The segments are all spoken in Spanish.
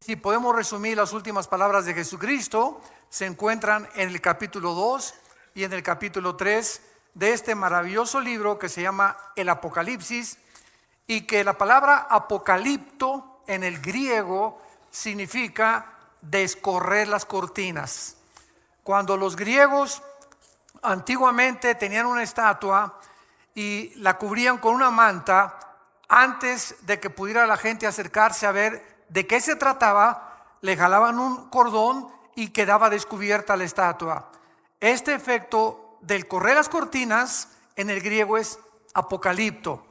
Si podemos resumir las últimas palabras de Jesucristo, se encuentran en el capítulo 2 y en el capítulo 3 de este maravilloso libro que se llama el Apocalipsis, y que la palabra apocalipto en el griego significa descorrer las cortinas. Cuando los griegos antiguamente tenían una estatua y la cubrían con una manta, antes de que pudiera la gente acercarse a ver de qué se trataba, le jalaban un cordón y quedaba descubierta la estatua. Este efecto del correr las cortinas en el griego es apocalipto.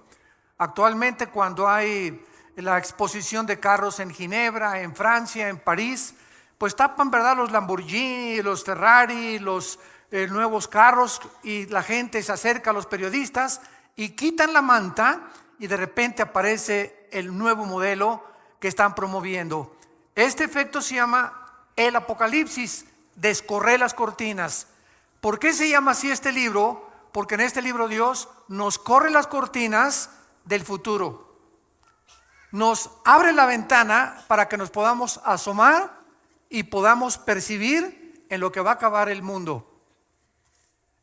Actualmente, cuando hay la exposición de carros en Ginebra, en Francia, en París, pues tapan, ¿verdad?, los Lamborghini, los Ferrari, los nuevos carros, y la gente se acerca a los periodistas y quitan la manta y de repente aparece el nuevo modelo que están promoviendo. Este efecto se llama el Apocalipsis, descorrer las cortinas. ¿Por qué se llama así este libro? Porque en este libro Dios nos corre las cortinas del futuro. Nos abre la ventana para que nos podamos asomar y podamos percibir en lo que va a acabar el mundo.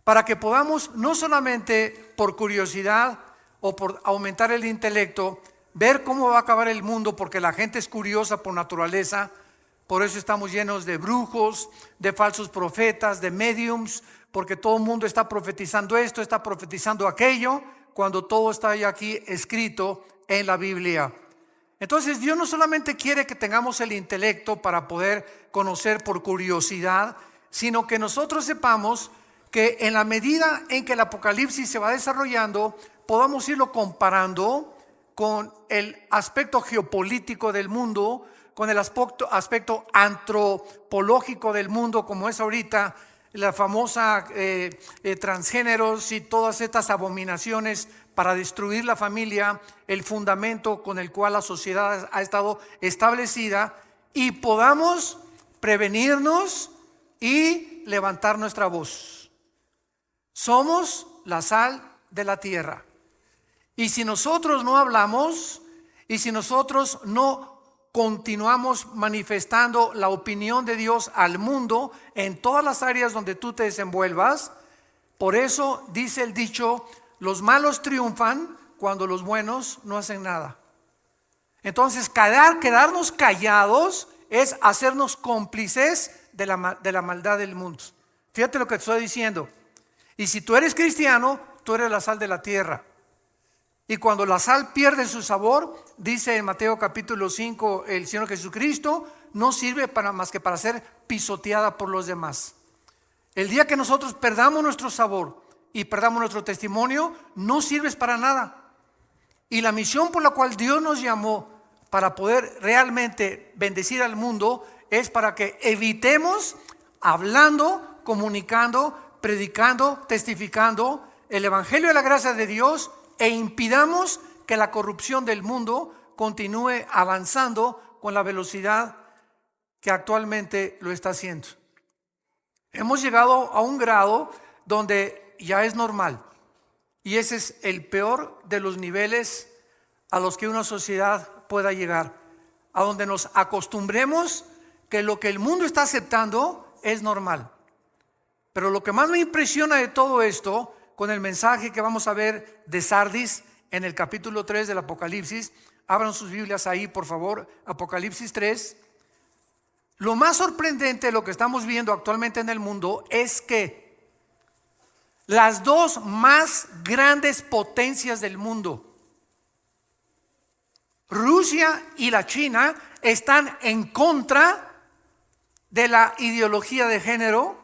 Para que podamos, no solamente por curiosidad o por aumentar el intelecto, ver cómo va a acabar el mundo, porque la gente es curiosa por naturaleza. Por eso estamos llenos de brujos, de falsos profetas, de mediums, porque todo el mundo está profetizando esto, está profetizando aquello, cuando todo está ya aquí escrito en la Biblia. Entonces Dios no solamente quiere que tengamos el intelecto para poder conocer por curiosidad, sino que nosotros sepamos que en la medida en que el Apocalipsis se va desarrollando, podamos irlo comparando con el aspecto geopolítico del mundo, con el aspecto antropológico del mundo, como es ahorita la famosa transgéneros y todas estas abominaciones para destruir la familia, el fundamento con el cual la sociedad ha estado establecida, y podamos prevenirnos y levantar nuestra voz. Somos la sal de la tierra. Y si nosotros no hablamos, y si nosotros no continuamos manifestando la opinión de Dios al mundo en todas las áreas donde tú te desenvuelvas, por eso dice el dicho: los malos triunfan cuando los buenos no hacen nada. Entonces quedarnos callados es hacernos cómplices de la maldad del mundo. Fíjate lo que te estoy diciendo. Y si tú eres cristiano, tú eres la sal de la tierra. Y cuando la sal pierde su sabor, dice en Mateo capítulo 5 el Señor Jesucristo, no sirve más que para ser pisoteada por los demás. El día que nosotros perdamos nuestro sabor y perdamos nuestro testimonio, no sirves para nada. Y la misión por la cual Dios nos llamó para poder realmente bendecir al mundo es para que evitemos hablando, comunicando, predicando, testificando el evangelio de la gracia de Dios, e impidamos que la corrupción del mundo continúe avanzando con la velocidad que actualmente lo está haciendo. Hemos llegado a un grado donde ya es normal, y ese es el peor de los niveles a los que una sociedad pueda llegar, a donde nos acostumbremos que lo que el mundo está aceptando es normal. Pero lo que más me impresiona de todo esto, con el mensaje que vamos a ver de Sardis en el capítulo 3 del Apocalipsis, abran sus Biblias ahí, por favor, Apocalipsis 3. Lo más sorprendente de lo que estamos viendo actualmente en el mundo es que las dos más grandes potencias del mundo, Rusia y la China, están en contra de la ideología de género,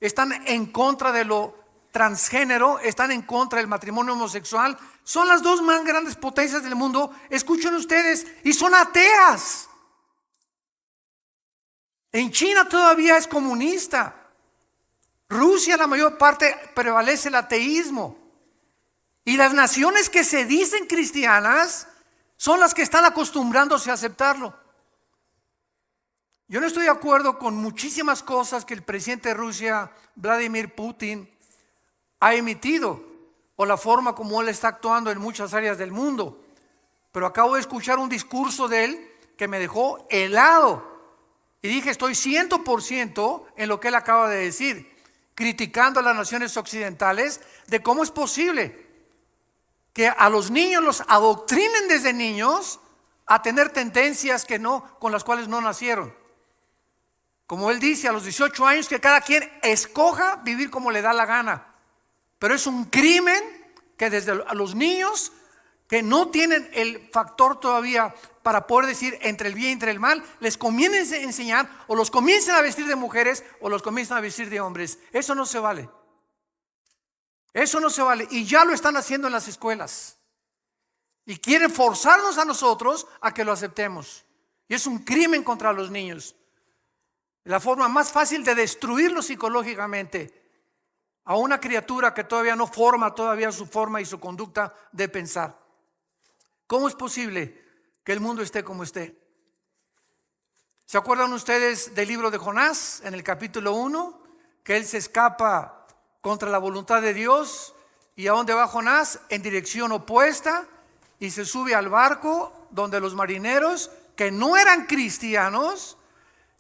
están en contra de lo transgénero, están en contra del matrimonio homosexual. Son las dos más grandes potencias del mundo, escuchen ustedes, y son ateas. En China todavía es comunista. Rusia, la mayor parte, prevalece el ateísmo. Y las naciones que se dicen cristianas son las que están acostumbrándose a aceptarlo. Yo no estoy de acuerdo con muchísimas cosas que el presidente de Rusia, Vladimir Putin, ha emitido, o la forma como él está actuando en muchas áreas del mundo. Pero acabo de escuchar un discurso de él que me dejó helado. Y dije, estoy 100% en lo que él acaba de decir, criticando a las naciones occidentales de cómo es posible que a los niños los adoctrinen desde niños a tener tendencias con las cuales no nacieron. Como él dice, a los 18 años que cada quien escoja vivir como le da la gana. Pero es un crimen que desde a los niños que no tienen el factor todavía para poder decir entre el bien y entre el mal, les comiencen a enseñar o los comiencen a vestir de mujeres o los comiencen a vestir de hombres. Eso no se vale. Eso no se vale. Y ya lo están haciendo en las escuelas. Y quieren forzarnos a nosotros a que lo aceptemos. Y es un crimen contra los niños. La forma más fácil de destruirlo psicológicamente a una criatura que todavía no forma todavía su forma y su conducta de pensar. ¿Cómo es posible que el mundo esté como esté? ¿Se acuerdan ustedes del libro de Jonás en el capítulo 1? Que él se escapa contra la voluntad de Dios. ¿Y a dónde va Jonás? En dirección opuesta, y se sube al barco donde los marineros que no eran cristianos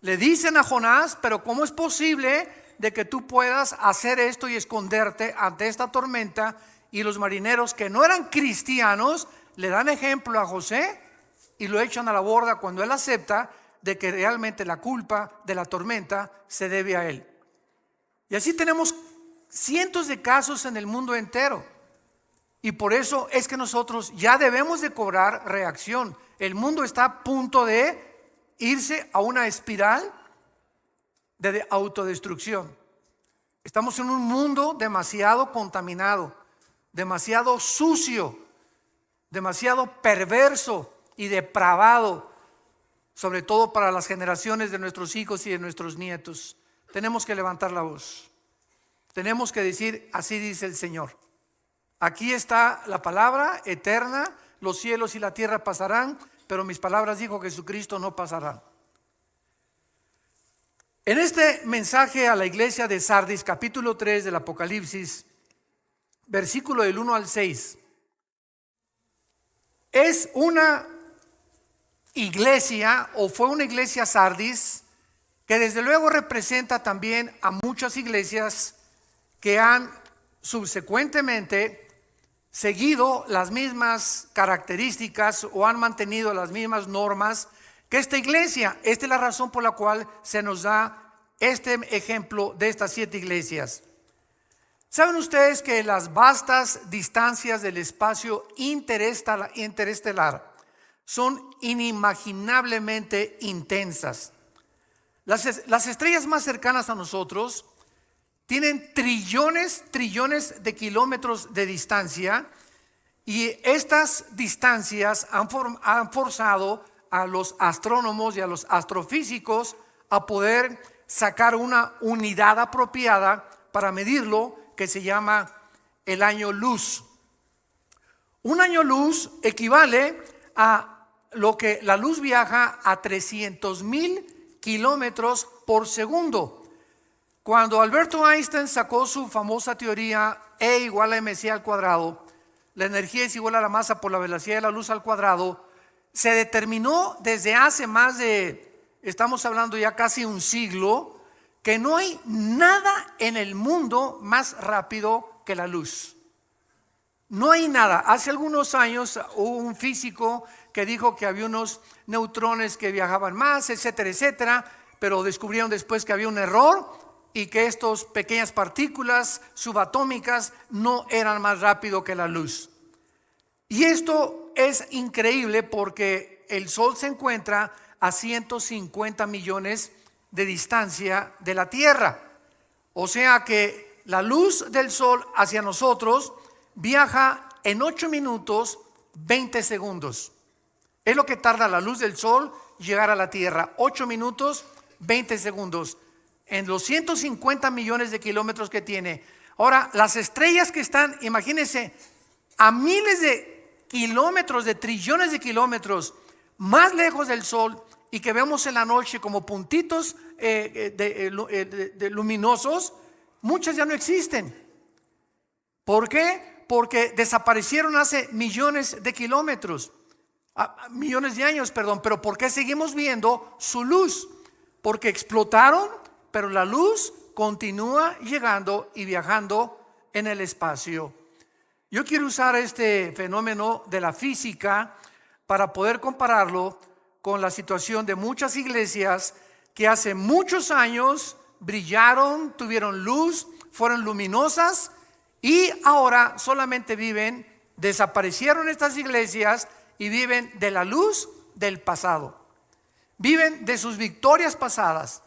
le dicen a Jonás, pero ¿cómo es posible de que tú puedas hacer esto y esconderte ante esta tormenta? Y los marineros que no eran cristianos le dan ejemplo a José y lo echan a la borda cuando él acepta de que realmente la culpa de la tormenta se debe a él. Y así tenemos cientos de casos en el mundo entero. Y por eso es que nosotros ya debemos de cobrar reacción. El mundo está a punto de irse a una espiral de autodestrucción. Estamos en un mundo demasiado contaminado, demasiado sucio, demasiado perverso y depravado, sobre todo para las generaciones de nuestros hijos y de nuestros nietos. Tenemos que levantar la voz. Tenemos que decir, así dice el Señor. Aquí está la palabra eterna, los cielos y la tierra pasarán, pero mis palabras, dijo Jesucristo, no pasarán. En este mensaje a la iglesia de Sardis, capítulo 3 del Apocalipsis, versículo del 1 al 6, es una iglesia, o fue una iglesia Sardis, que desde luego representa también a muchas iglesias que han subsecuentemente seguido las mismas características o han mantenido las mismas normas que esta iglesia. Esta es la razón por la cual se nos da este ejemplo de estas 7 iglesias. ¿Saben ustedes que las vastas distancias del espacio interestelar son inimaginablemente intensas? Las estrellas más cercanas a nosotros tienen trillones de kilómetros de distancia, y estas distancias han forzado a los astrónomos y a los astrofísicos a poder sacar una unidad apropiada para medirlo, que se llama el año luz. Un año luz equivale a lo que la luz viaja a 300,000 kilómetros por segundo. Cuando Alberto Einstein sacó su famosa teoría E igual a mc al cuadrado, la energía es igual a la masa por la velocidad de la luz al cuadrado, se determinó desde hace estamos hablando ya casi un siglo, que no hay nada en el mundo más rápido que la luz. No hay nada. Hace algunos años hubo un físico que dijo que había unos neutrones que viajaban más, etcétera, etcétera, pero descubrieron después que había un error y que estas pequeñas partículas subatómicas no eran más rápido que la luz. Y esto es increíble porque el Sol se encuentra a 150 millones de distancia de la Tierra. O sea que la luz del Sol hacia nosotros viaja en 8 minutos 20 segundos. Es lo que tarda la luz del Sol llegar a la Tierra. 8 minutos 20 segundos. En los 150 millones de kilómetros que tiene. Ahora, las estrellas que están, imagínense, a miles de kilómetros, de trillones de kilómetros más lejos del Sol, y que vemos en la noche como puntitos luminosos, muchas ya no existen. ¿Por qué? Porque desaparecieron hace millones de kilómetros. millones de años, perdón, pero ¿por qué seguimos viendo su luz? Porque explotaron, pero la luz continúa llegando y viajando en el espacio. Yo quiero usar este fenómeno de la física para poder compararlo con la situación de muchas iglesias que hace muchos años brillaron, tuvieron luz, fueron luminosas y ahora solamente desaparecieron estas iglesias y viven de la luz del pasado. Viven de sus victorias pasadas.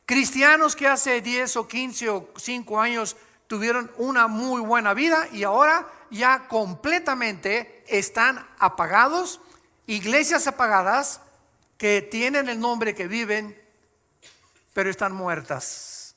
Cristianos que hace 10 o 15 o 5 años tuvieron una muy buena vida y ahora ya completamente están apagados. Iglesias apagadas que tienen el nombre, que viven, pero están muertas.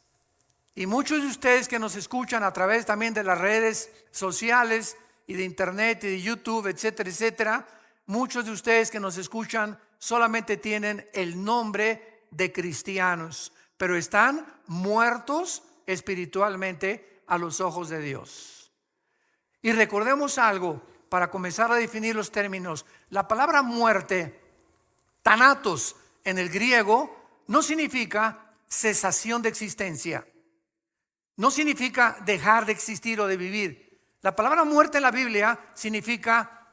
Y muchos de ustedes que nos escuchan a través también de las redes sociales y de internet y de YouTube, etcétera, etcétera, muchos de ustedes que nos escuchan solamente tienen el nombre de cristianos, pero están muertos espiritualmente a los ojos de Dios. Y recordemos algo para comenzar a definir los términos. La palabra muerte, thanatos en el griego, no significa cesación de existencia. No significa dejar de existir o de vivir. La palabra muerte en la Biblia significa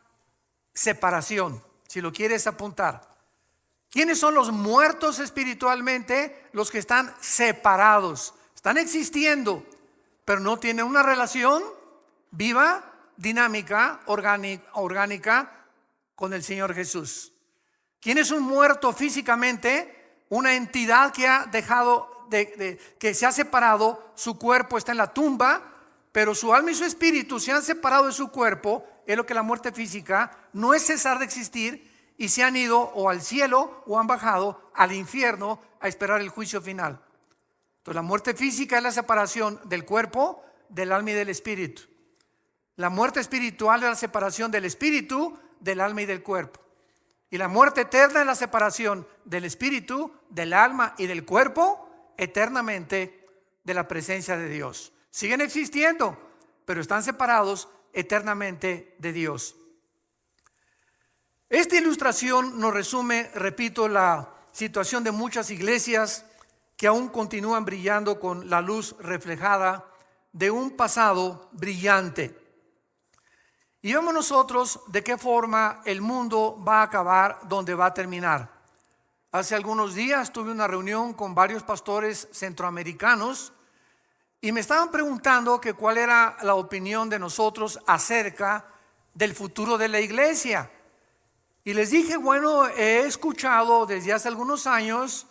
separación, si lo quieres apuntar. ¿Quiénes son los muertos espiritualmente? Los que están separados. Están existiendo, pero no tienen una relación viva, dinámica, orgánica con el Señor Jesús. ¿Quién es un muerto físicamente? Una entidad que ha dejado que se ha separado, su cuerpo está en la tumba, pero su alma y su espíritu se han separado de su cuerpo. Es lo que la muerte física no es cesar de existir, y se han ido o al cielo o han bajado al infierno a esperar el juicio final. Entonces la muerte física es la separación del cuerpo, del alma y del espíritu. La muerte espiritual es la separación del espíritu, del alma y del cuerpo. Y la muerte eterna es la separación del espíritu, del alma y del cuerpo eternamente de la presencia de Dios. Siguen existiendo, pero están separados eternamente de Dios. Esta ilustración nos resume, repito, la situación de muchas iglesias que aún continúan brillando con la luz reflejada de un pasado brillante. Y vemos nosotros de qué forma el mundo va a acabar, dónde va a terminar. Hace algunos días tuve una reunión con varios pastores centroamericanos y me estaban preguntando que cuál era la opinión de nosotros acerca del futuro de la iglesia. Y les dije, bueno, he escuchado desde hace algunos años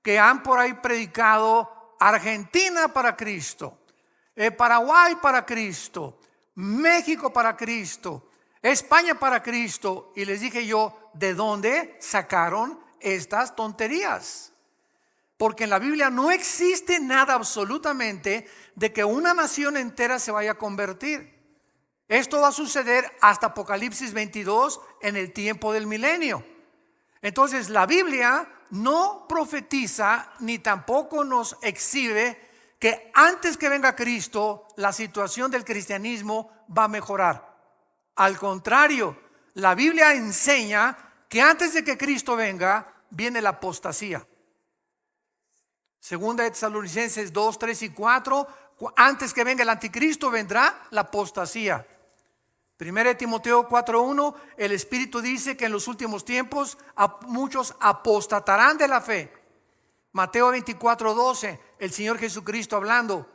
que han por ahí predicado Argentina para Cristo, Paraguay para Cristo, México para Cristo, España para Cristo. Y les dije yo, ¿de dónde sacaron estas tonterías? Porque en la Biblia no existe nada absolutamente de que una nación entera se vaya a convertir. Esto va a suceder hasta Apocalipsis 22 en el tiempo del milenio. Entonces la Biblia no profetiza ni tampoco nos exhibe que antes que venga Cristo la situación del cristianismo va a mejorar. Al contrario, la Biblia enseña que antes de que Cristo venga viene la apostasía. Segunda de Tesalonicenses 2, 3 y 4, antes que venga el anticristo vendrá la apostasía. Primera de Timoteo 4:1, el Espíritu dice que en los últimos tiempos muchos apostatarán de la fe. Mateo 24:12, el Señor Jesucristo hablando,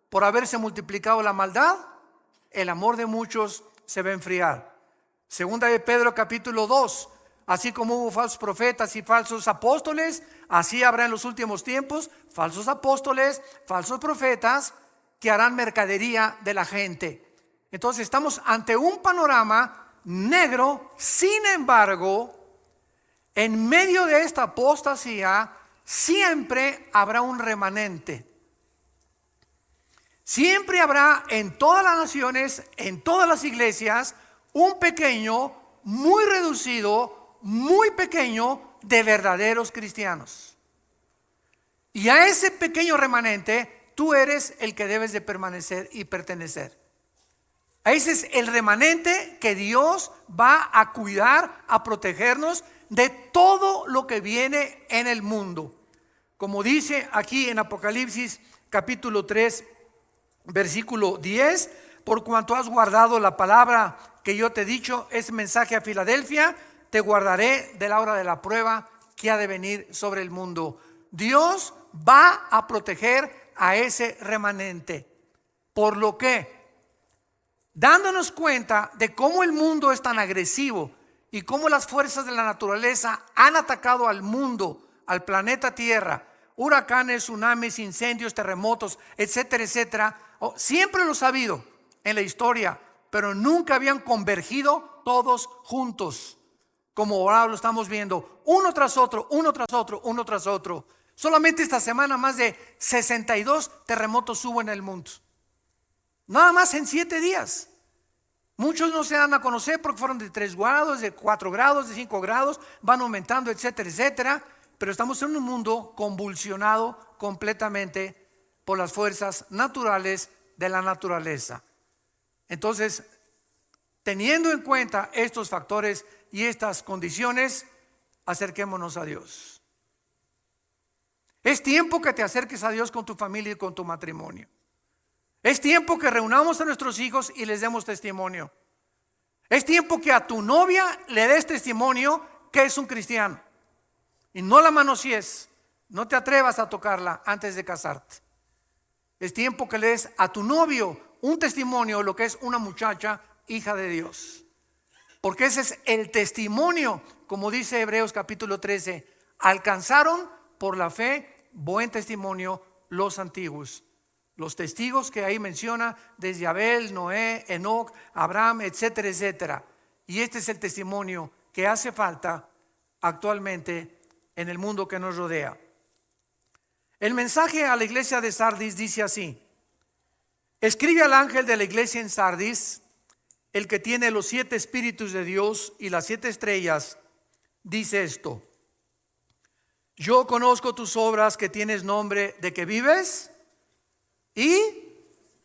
por haberse multiplicado la maldad, el amor de muchos se va a enfriar. Segunda de Pedro capítulo 2, así como hubo falsos profetas y falsos apóstoles, así habrá en los últimos tiempos falsos apóstoles, falsos profetas que harán mercadería de la gente. Entonces estamos ante un panorama negro. Sin embargo, en medio de esta apostasía siempre habrá un remanente. Siempre habrá en todas las naciones, en todas las iglesias, un pequeño, muy reducido, muy pequeño de verdaderos cristianos. Y a ese pequeño remanente tú eres el que debes de permanecer y pertenecer. Ese es el remanente que Dios va a cuidar, a protegernos de todo lo que viene en el mundo. Como dice aquí en Apocalipsis capítulo 3, versículo 10, por cuanto has guardado la palabra que yo te he dicho, es mensaje a Filadelfia, te guardaré de la hora de la prueba que ha de venir sobre el mundo. Dios va a proteger a ese remanente. Por lo que, dándonos cuenta de cómo el mundo es tan agresivo y cómo las fuerzas de la naturaleza han atacado al mundo, al planeta Tierra, huracanes, tsunamis, incendios, terremotos, etcétera, etcétera, siempre lo ha habido en la historia, pero nunca habían convergido todos juntos, como ahora lo estamos viendo, uno tras otro, uno tras otro, uno tras otro. Solamente esta semana más de 62 terremotos hubo en el mundo. Nada más en 7 días. Muchos no se dan a conocer porque fueron de 3 grados, de 4 grados, de 5 grados, van aumentando, etcétera, etcétera. Pero estamos en un mundo convulsionado completamente por las fuerzas naturales de la naturaleza. Entonces, teniendo en cuenta estos factores y estas condiciones, acerquémonos a Dios. Es tiempo que te acerques a Dios con tu familia y con tu matrimonio. Es tiempo que reunamos a nuestros hijos y les demos testimonio. Es tiempo que a tu novia le des testimonio que es un cristiano. Y no la manosees, no te atrevas a tocarla antes de casarte. Es tiempo que le des a tu novio un testimonio de lo que es una muchacha hija de Dios. Porque ese es el testimonio, como dice Hebreos capítulo 13, alcanzaron por la fe buen testimonio los antiguos. Los testigos que ahí menciona desde Abel, Noé, Enoc, Abraham, etcétera, etcétera. Y este es el testimonio que hace falta actualmente en el mundo que nos rodea. El mensaje a la iglesia de Sardis dice así: escribe al ángel de la iglesia en Sardis, el que tiene los 7 espíritus de Dios y las 7 estrellas, dice esto: yo conozco tus obras, que tienes nombre de que vives y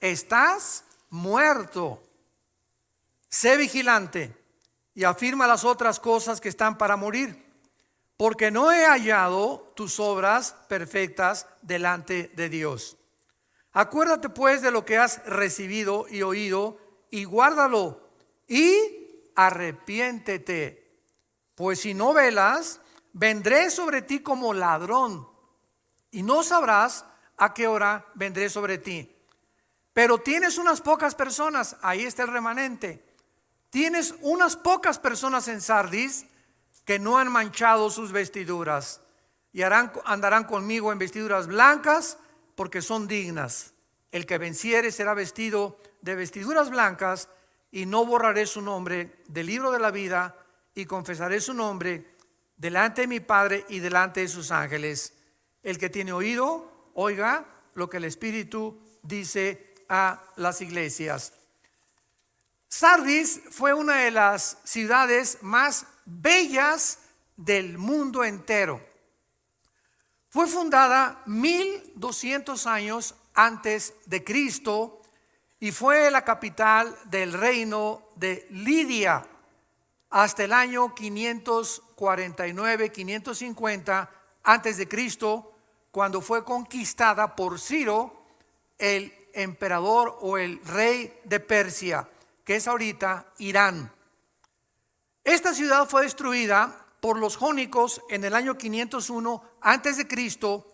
estás muerto. Sé vigilante y afirma las otras cosas que están para morir, porque no he hallado tus obras perfectas delante de Dios. Acuérdate pues de lo que has recibido y oído, y guárdalo, y arrepiéntete. Pues si no velas, vendré sobre ti como ladrón, y no sabrás a qué hora vendré sobre ti. Pero tienes unas pocas personas, ahí está el remanente. Tienes unas pocas personas en Sardis que no han manchado sus vestiduras, y andarán conmigo en vestiduras blancas, porque son dignas. El que venciere será vestido de vestiduras blancas, y no borraré su nombre del libro de la vida, y confesaré su nombre delante de mi Padre y delante de sus ángeles. El que tiene oído, oiga lo que el Espíritu dice a las iglesias. Sardis fue una de las ciudades más bellas del mundo entero. Fue fundada 1200 años antes de Cristo y fue la capital del reino de Lidia hasta el año 549, 550 antes de Cristo, cuando fue conquistada por Ciro, el emperador o el rey de Persia, que es ahorita Irán. Esta ciudad fue destruida por los jónicos en el año 501 antes de Cristo,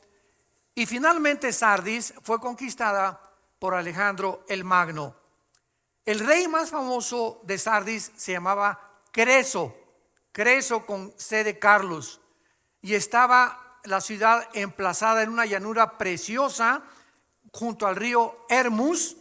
y finalmente Sardis fue conquistada por Alejandro el Magno. El rey más famoso de Sardis se llamaba Creso con C de Carlos, y estaba la ciudad emplazada en una llanura preciosa junto al río Hermus,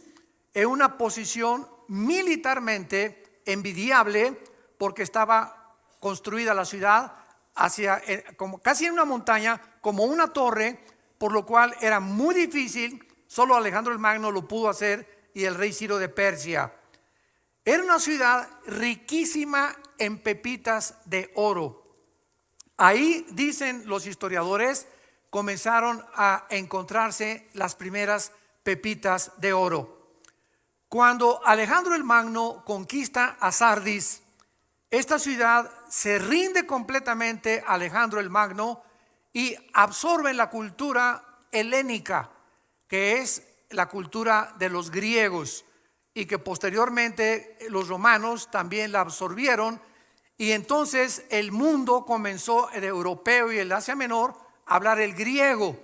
en una posición militarmente envidiable, porque estaba construida la ciudad hacia como casi en una montaña, como una torre, por lo cual era muy difícil. Solo Alejandro el Magno lo pudo hacer, y el rey Ciro de Persia. Era una ciudad riquísima en pepitas de oro. Ahí, dicen los historiadores, comenzaron a encontrarse las primeras pepitas de oro. Cuando Alejandro el Magno conquista a Sardis, esta ciudad se rinde completamente a Alejandro el Magno y absorbe la cultura helénica, que es la cultura de los griegos, y que posteriormente los romanos también la absorbieron. Y entonces el mundo comenzó, el europeo y el Asia Menor, a hablar el griego.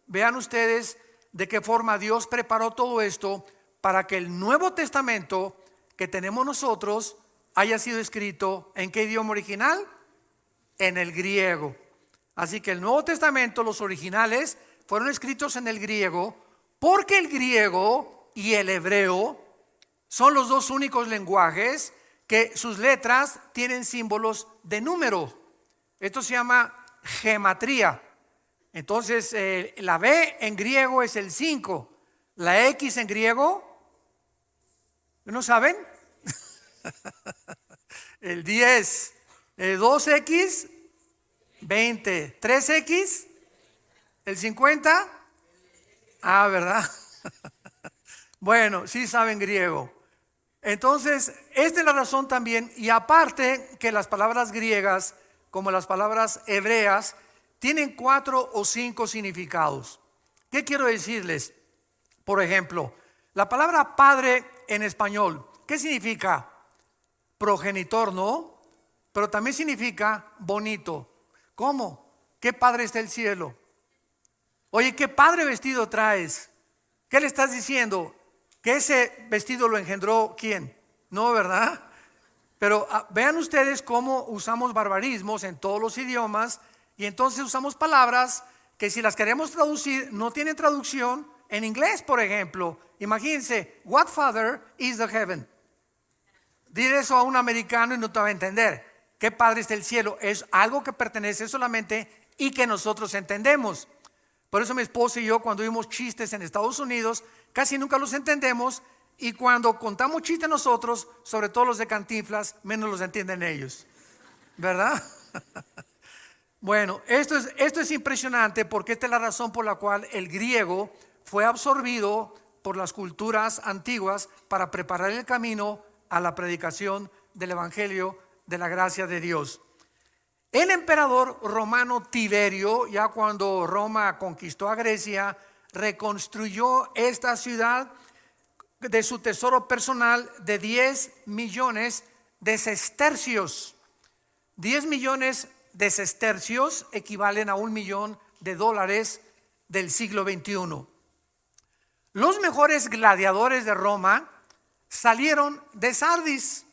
Vean ustedes de qué forma Dios preparó todo esto para que el Nuevo Testamento que tenemos nosotros haya sido escrito ¿en qué idioma original? En el griego. Así que el Nuevo Testamento, los originales, fueron escritos en el griego, porque el griego y el hebreo son los dos únicos lenguajes que sus letras tienen símbolos de número. Esto se llama gematría. Entonces la B en griego es el 5, la X en griego, ¿no saben? El 10, 2X, 20, 3X, el 50. Ah, ¿verdad? Bueno, sí saben griego. Entonces, esta es la razón también, y aparte que las palabras griegas, como las palabras hebreas, tienen 4 o 5 significados. ¿Qué quiero decirles? Por ejemplo, la palabra padre en español, ¿qué significa? Progenitor, ¿no? Pero también significa bonito. ¿Cómo? ¿Qué padre está el cielo? Oye, ¿qué padre vestido traes? ¿Qué le estás diciendo? ¿Que ese vestido lo engendró quién? No, ¿verdad? Pero vean ustedes cómo usamos barbarismos en todos los idiomas, y entonces usamos palabras que si las queremos traducir no tienen traducción. En inglés, por ejemplo, imagínense, what father is the heaven? Dile eso a un americano y no te va a entender. ¿Qué padre está el cielo? Es algo que pertenece solamente y que nosotros entendemos. Por eso mi esposa y yo, cuando vimos chistes en Estados Unidos, casi nunca los entendemos, y cuando contamos chistes nosotros, sobre todo los de Cantinflas, menos los entienden ellos, ¿verdad? Bueno, esto es impresionante, porque esta es la razón por la cual el griego fue absorbido por las culturas antiguas para preparar el camino a la predicación del evangelio de la gracia de Dios. El emperador romano Tiberio, ya cuando Roma conquistó a Grecia, reconstruyó esta ciudad de su tesoro personal de 10 millones de sestercios. 10 millones de sestercios equivalen a $1 millón del siglo XXI. Los mejores gladiadores de Roma salieron de Sardis,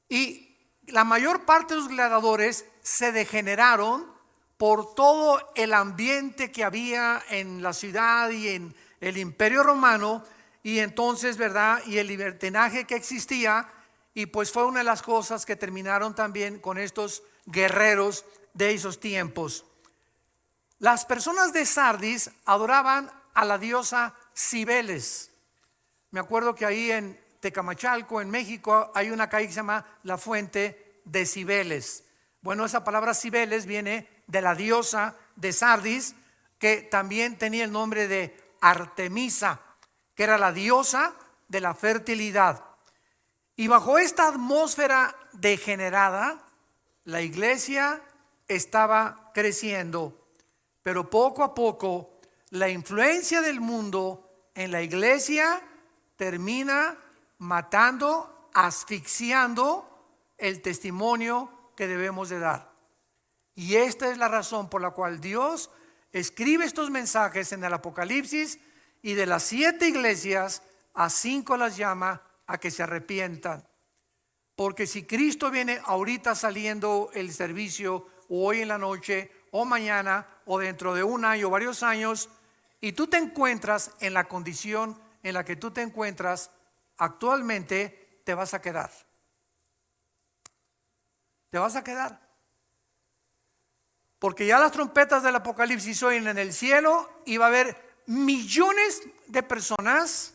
y la mayor parte de los gladiadores se degeneraron por todo el ambiente que había en la ciudad y en el Imperio Romano, y entonces, ¿verdad? Y el libertinaje que existía, y pues fue una de las cosas que terminaron también con estos guerreros de esos tiempos. Las personas de Sardis adoraban a la diosa Cibeles. Me acuerdo que ahí en Tecamachalco, en México, hay una calle que se llama la Fuente de Cibeles. Bueno, esa palabra Cibeles viene de la diosa de Sardis, que también tenía el nombre de Artemisa, que era la diosa de la fertilidad. Y bajo esta atmósfera degenerada, la iglesia estaba creciendo, pero poco a poco la influencia del mundo en la iglesia termina matando, asfixiando el testimonio que debemos de dar. Y esta es la razón por la cual Dios escribe estos mensajes en el Apocalipsis, y de las 7 iglesias a 5 las llama a que se arrepientan. Porque si Cristo viene ahorita saliendo el servicio, o hoy en la noche, o mañana, o dentro de un año o varios años, y tú te encuentras en la condición en la que tú te encuentras actualmente, te vas a quedar. Te vas a quedar. Porque ya las trompetas del Apocalipsis oyen en el cielo, y va a haber millones de personas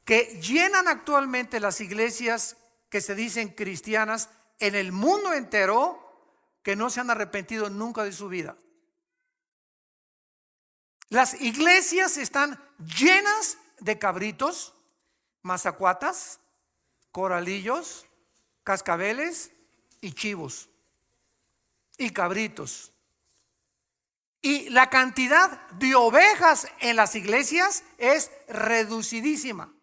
que llenan actualmente las iglesias que se dicen cristianas en el mundo entero, que no se han arrepentido nunca de su vida. Las iglesias están llenas de cabritos, mazacuatas, coralillos, cascabeles y chivos y cabritos. Y la cantidad de ovejas en las iglesias es reducidísima.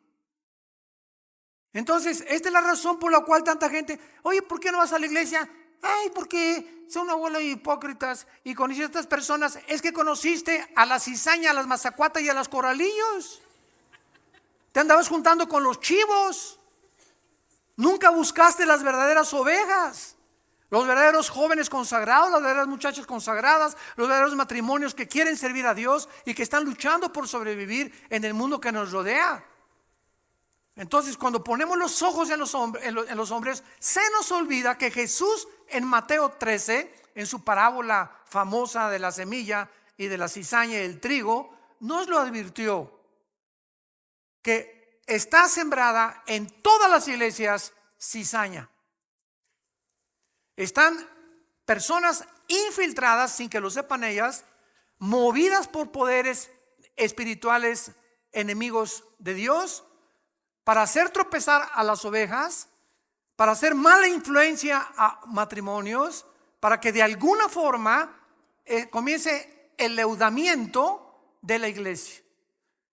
Entonces, esta es la razón por la cual tanta gente, oye, ¿por qué no vas a la iglesia? Ay, porque son una bola de hipócritas. Y conociste a estas personas, es que conociste a la cizaña, a las mazacuatas y a los coralillos. Te andabas juntando con los chivos. Nunca buscaste las verdaderas ovejas, los verdaderos jóvenes consagrados, las verdaderas muchachas consagradas, los verdaderos matrimonios que quieren servir a Dios y que están luchando por sobrevivir en el mundo que nos rodea. Entonces, cuando ponemos los ojos en los hombres, se nos olvida que Jesús en Mateo 13, en su parábola famosa de la semilla y de la cizaña y el trigo, nos lo advirtió, que está sembrada en todas las iglesias cizaña. Están personas infiltradas, sin que lo sepan ellas, movidas por poderes espirituales enemigos de Dios, para hacer tropezar a las ovejas, para hacer mala influencia a matrimonios, para que de alguna forma comience el leudamiento de la iglesia.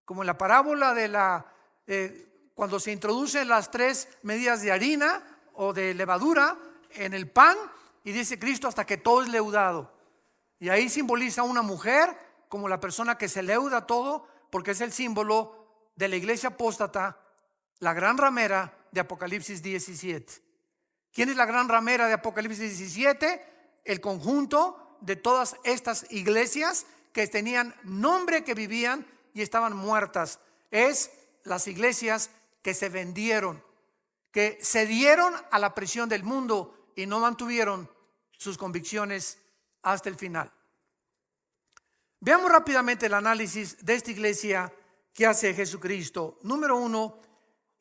Como en la parábola de cuando se introducen las 3 medidas de harina o de levadura en el pan, y dice Cristo hasta que todo es leudado. Y ahí simboliza a una mujer como la persona que se leuda todo, porque es el símbolo de la iglesia apóstata, la gran ramera de Apocalipsis 17. ¿Quién es la gran ramera de Apocalipsis 17? El conjunto de todas estas iglesias que tenían nombre, que vivían y estaban muertas. Es las iglesias que se vendieron, que cedieron a la presión del mundo y no mantuvieron sus convicciones hasta el final. Veamos rápidamente el análisis de esta iglesia que hace Jesucristo. Número 1,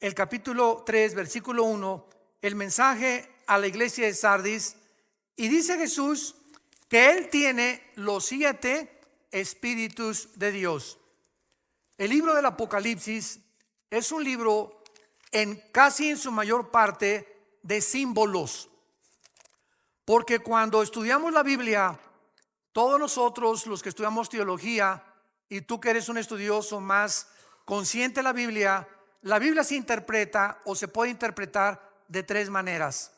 el capítulo 3, versículo 1, el mensaje a la iglesia de Sardis. Y dice Jesús que Él tiene los 7 espíritus de Dios. El libro del Apocalipsis es un libro casi en su mayor parte de símbolos. Porque cuando estudiamos la Biblia, todos nosotros los que estudiamos teología, y tú que eres un estudioso más consciente de la Biblia se interpreta o se puede interpretar de 3 maneras.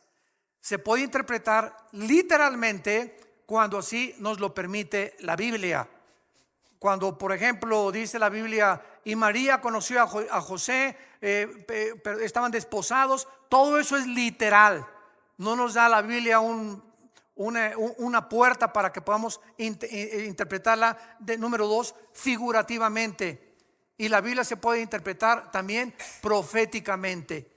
Se puede interpretar literalmente cuando así nos lo permite la Biblia. Cuando, por ejemplo, dice la Biblia, y María conoció a José, estaban desposados, todo eso es literal. No nos da la Biblia una puerta para que podamos interpretarla. Número 2, figurativamente. Y la Biblia se puede interpretar también proféticamente.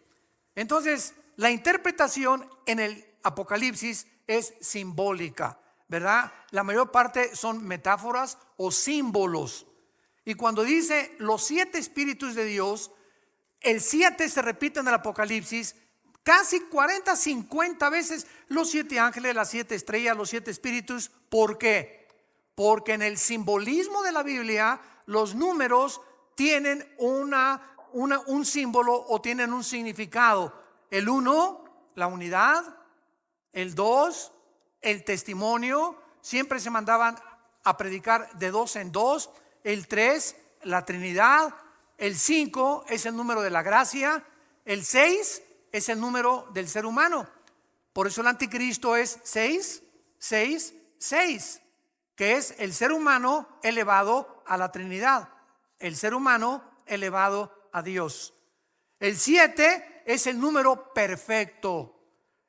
Entonces, la interpretación en el Apocalipsis es simbólica, ¿verdad? La mayor parte son metáforas o símbolos. Y cuando dice los 7 espíritus de Dios, el 7 se repite en el Apocalipsis casi 40, 50 veces. Los 7 ángeles, las 7 estrellas, los 7 espíritus. ¿Por qué? Porque en el simbolismo de la Biblia, los números tienen un símbolo o tienen un significado. El 1, la unidad. El 2, el testimonio. Siempre se mandaban a predicar de 2 en 2. El 3, la Trinidad. El 5 es el número de la gracia. El 6 es el número del ser humano. Por eso el anticristo es 6, 6, 6, que es el ser humano elevado a la Trinidad, el ser humano elevado a Dios. El 7 es el número perfecto,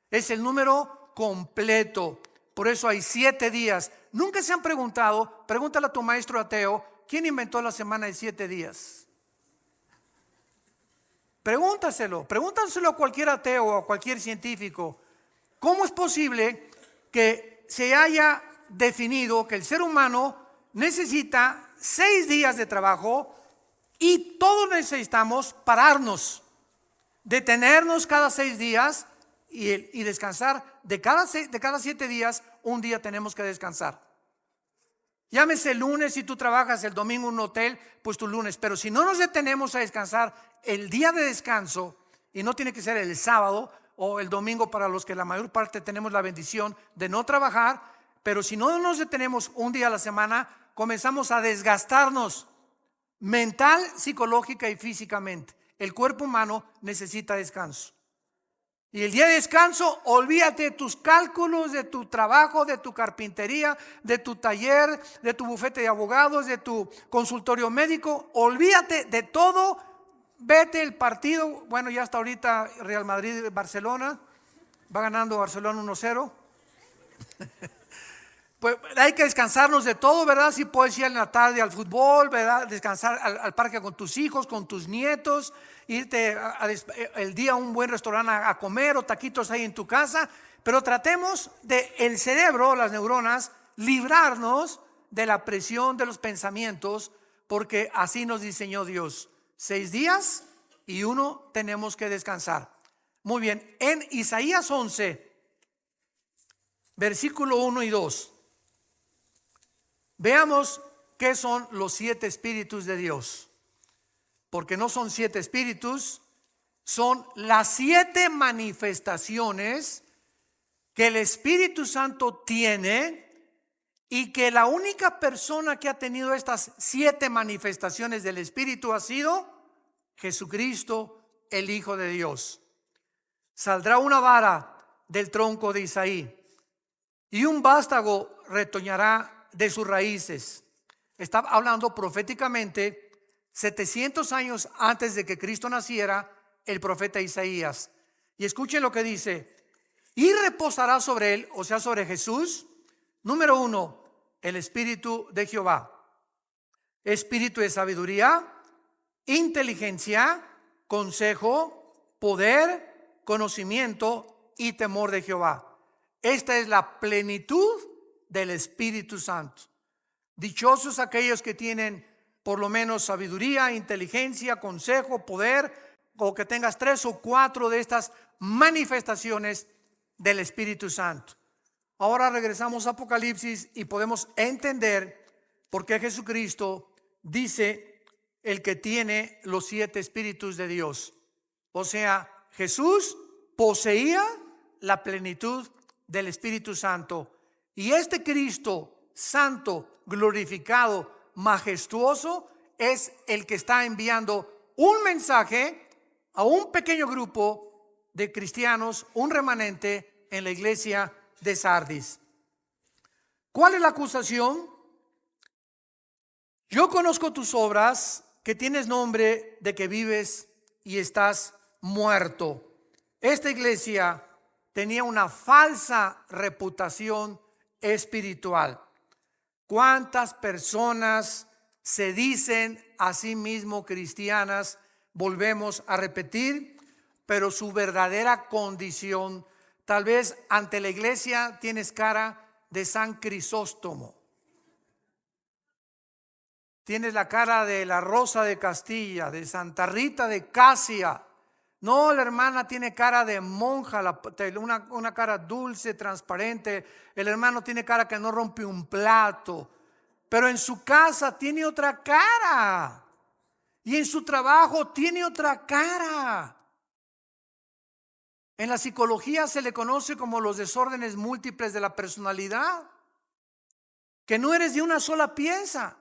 es el número completo. Por eso hay 7 días. Nunca se han preguntado, pregúntale a tu maestro ateo, ¿quién inventó la semana de 7 días? Pregúntaselo a cualquier ateo o a cualquier científico. ¿Cómo es posible que se haya definido que el ser humano necesita 6 días de trabajo y todos necesitamos pararnos, detenernos cada 6 días y descansar? De cada 7 días, un día tenemos que descansar. Llámese el lunes, si tú trabajas el domingo en un hotel, pues tu lunes. Pero si no nos detenemos a descansar, el día de descanso, y no tiene que ser el sábado o el domingo para los que la mayor parte tenemos la bendición de no trabajar, pero si no nos detenemos un día a la semana, comenzamos a desgastarnos mental, psicológica y físicamente. El cuerpo humano necesita descanso. Y el día de descanso, olvídate de tus cálculos, de tu trabajo, de tu carpintería, de tu taller, de tu bufete de abogados, de tu consultorio médico. Olvídate de todo. Vete el partido. Bueno, ya hasta ahorita Real Madrid, Barcelona. Va ganando Barcelona 1-0. Pues hay que descansarnos de todo, ¿verdad? Si puedes ir en la tarde al fútbol, ¿verdad? Descansar al parque con tus hijos, con tus nietos, irte el día a un buen restaurante a comer o taquitos ahí en tu casa. Pero tratemos de el cerebro, las neuronas, librarnos de la presión de los pensamientos, porque así nos diseñó Dios. 6 días y 1 tenemos que descansar. Muy bien, en Isaías 11, versículo 1 y 2. Veamos qué son los 7 espíritus de Dios. Porque no son 7 espíritus, son las 7 manifestaciones que el Espíritu Santo tiene, y que la única persona que ha tenido estas 7 manifestaciones del Espíritu ha sido Jesucristo, el Hijo de Dios. Saldrá una vara del tronco de Isaí, y un vástago retoñará de sus raíces. Está hablando proféticamente 700 años antes de que Cristo naciera el profeta Isaías. Y escuchen lo que dice: y reposará sobre él, o sea, sobre Jesús, número 1, el Espíritu de Jehová, espíritu de sabiduría, inteligencia, consejo, poder, conocimiento y temor de Jehová. Esta es la plenitud del Espíritu Santo. Dichosos aquellos que tienen por lo menos sabiduría, inteligencia, consejo, poder, o que tengas 3 o 4 de estas manifestaciones del Espíritu Santo. Ahora regresamos a Apocalipsis y podemos entender por qué Jesucristo dice el que tiene los 7 espíritus de Dios. O sea, Jesús poseía la plenitud del Espíritu Santo. Y este Cristo santo, glorificado, majestuoso, es el que está enviando un mensaje a un pequeño grupo de cristianos, un remanente en la iglesia de Sardis. ¿Cuál es la acusación? Yo conozco tus obras, que tienes nombre de que vives y estás muerto. Esta iglesia tenía una falsa reputación espiritual. ¿Cuántas personas se dicen a sí mismo cristianas? Volvemos a repetir, pero su verdadera condición, tal vez ante la iglesia tienes cara de San Crisóstomo, tienes la cara de la Rosa de Castilla, de Santa Rita de Casia. No, la hermana tiene cara de monja, una cara dulce, transparente. El hermano tiene cara que no rompe un plato, pero en su casa tiene otra cara, y en su trabajo tiene otra cara. En la psicología se le conoce como los desórdenes múltiples de la personalidad, que no eres de una sola pieza.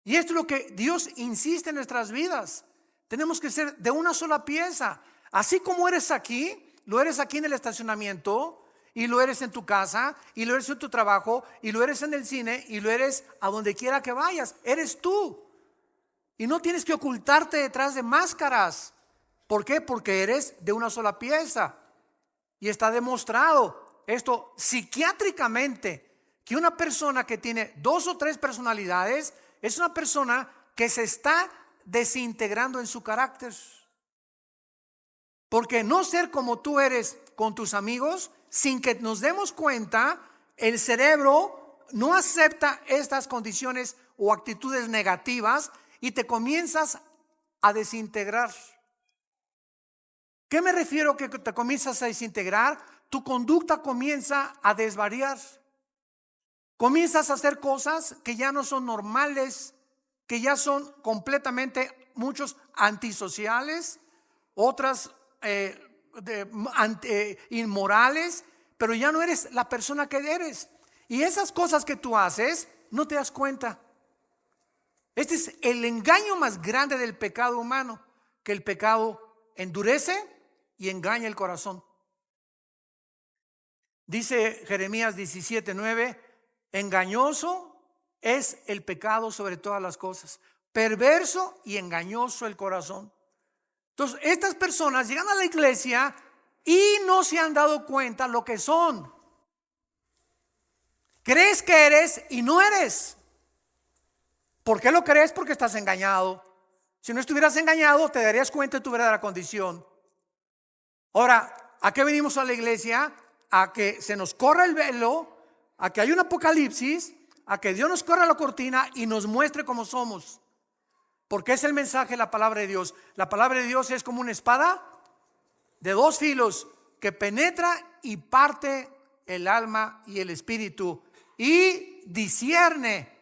Y esto es lo que Dios insiste en nuestras vidas. Tenemos que ser de una sola pieza. Así como eres aquí, lo eres aquí en el estacionamiento, y lo eres en tu casa, y lo eres en tu trabajo, y lo eres en el cine, y lo eres a donde quiera que vayas. Eres tú. Y no tienes que ocultarte detrás de máscaras. ¿Por qué? Porque eres de una sola pieza. Y está demostrado esto psiquiátricamente, que una persona que tiene 2 o 3 personalidades es una persona que se está desintegrando en su carácter. Porque no ser como tú eres con tus amigos, sin que nos demos cuenta, el cerebro no acepta estas condiciones o actitudes negativas y te comienzas a desintegrar. ¿Qué me refiero que te comienzas a desintegrar? Tu conducta comienza a desvariar. Comienzas a hacer cosas que ya no son normales, que ya son completamente, muchos antisociales, otras inmorales, pero ya no eres la persona que eres. Y esas cosas que tú haces, no te das cuenta. Este es el engaño más grande del pecado humano, que el pecado endurece y engaña el corazón. Dice Jeremías 17:9, engañoso es el pecado sobre todas las cosas, perverso y engañoso el corazón. Entonces, estas personas llegan a la iglesia y no se han dado cuenta lo que son. Crees que eres y no eres. ¿Por qué lo crees? Porque estás engañado. Si no estuvieras engañado, te darías cuenta de tu verdadera condición. Ahora, ¿a qué venimos a la iglesia? A que se nos corra el velo, a que haya un apocalipsis, a que Dios nos corra la cortina y nos muestre cómo somos. Porque es el mensaje de la palabra de Dios. La palabra de Dios es como una espada de dos filos que penetra y parte el alma y el espíritu y discierne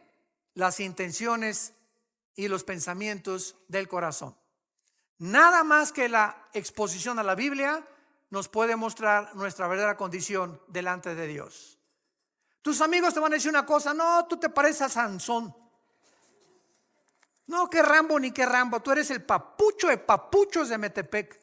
las intenciones y los pensamientos del corazón. Nada más que la exposición a la Biblia nos puede mostrar nuestra verdadera condición delante de Dios. Tus amigos te van a decir una cosa: no, tú te pareces a Sansón. No, que Rambo ni que Rambo, tú eres el papucho de papuchos de Metepec.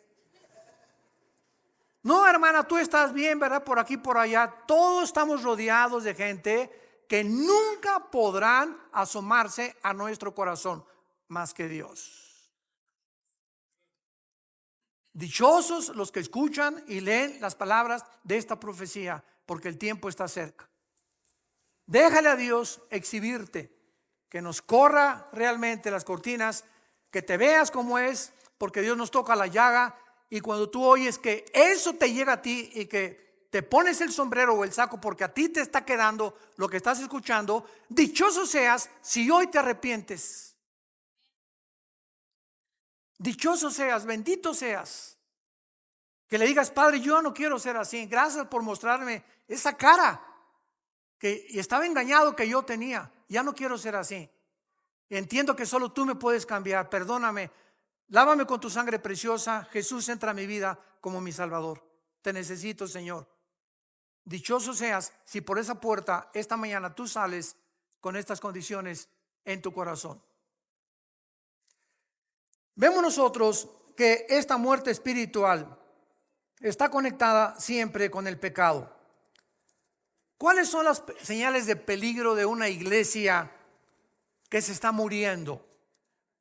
No, hermana, tú estás bien, ¿verdad? Por aquí, por allá. Todos estamos rodeados de gente que nunca podrán asomarse a nuestro corazón más que Dios. Dichosos los que escuchan y leen las palabras de esta profecía, porque el tiempo está cerca. Déjale a Dios exhibirte, que nos corra realmente las cortinas, que te veas como es, porque Dios nos toca la llaga. Y cuando tú oyes que eso te llega a ti y que te pones el sombrero o el saco porque a ti te está quedando lo que estás escuchando, dichoso seas si hoy te arrepientes. Dichoso seas, bendito seas. Que le digas: Padre, yo no quiero ser así. Gracias por mostrarme esa cara que estaba engañado que yo tenía. Ya no quiero ser así. Entiendo que solo tú me puedes cambiar. Perdóname. Lávame con tu sangre preciosa. Jesús, entra a mi vida como mi Salvador. Te necesito, Señor. Dichoso seas si por esa puerta esta mañana tú sales con estas condiciones en tu corazón. Vemos nosotros que esta muerte espiritual está conectada siempre con el pecado. ¿Cuáles son las señales de peligro de una iglesia que se está muriendo?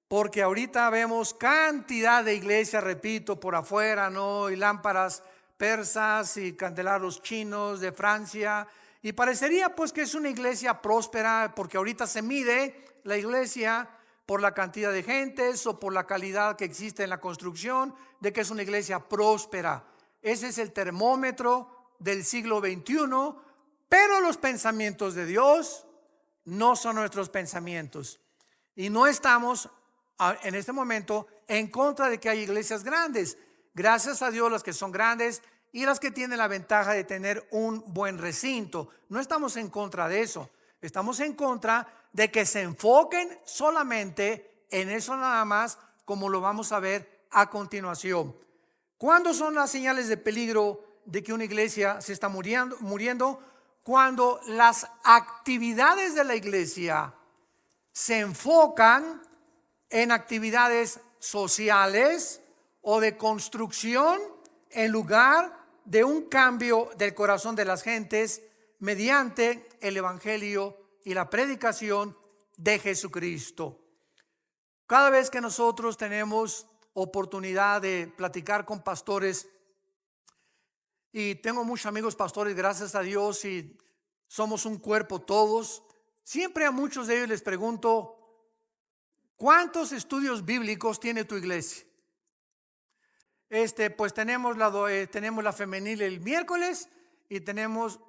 Porque ahorita vemos cantidad de iglesias, repito, por afuera, ¿no? Y lámparas persas y candelabros chinos de Francia. Y parecería pues que es una iglesia próspera, porque ahorita se mide la iglesia por la cantidad de gentes o por la calidad que existe en la construcción, de que es una iglesia próspera. Ese es el termómetro del siglo XXI, pero los pensamientos de Dios no son nuestros pensamientos. Y no estamos en este momento en contra de que hay iglesias grandes. Gracias a Dios, las que son grandes y las que tienen la ventaja de tener un buen recinto. No estamos en contra de eso. Estamos en contra de que se enfoquen solamente en eso nada más, como lo vamos a ver a continuación. ¿Cuándo son las señales de peligro de que una iglesia se está muriendo? Cuando las actividades de la iglesia se enfocan en actividades sociales o de construcción en lugar de un cambio del corazón de las gentes mediante el evangelio y la predicación de Jesucristo. Cada vez que nosotros tenemos oportunidad de platicar con pastores, y tengo muchos amigos pastores, gracias a Dios, y somos un cuerpo todos, siempre a muchos de ellos les pregunto: ¿cuántos estudios bíblicos tiene tu iglesia? Pues tenemos la femenil el miércoles y tenemos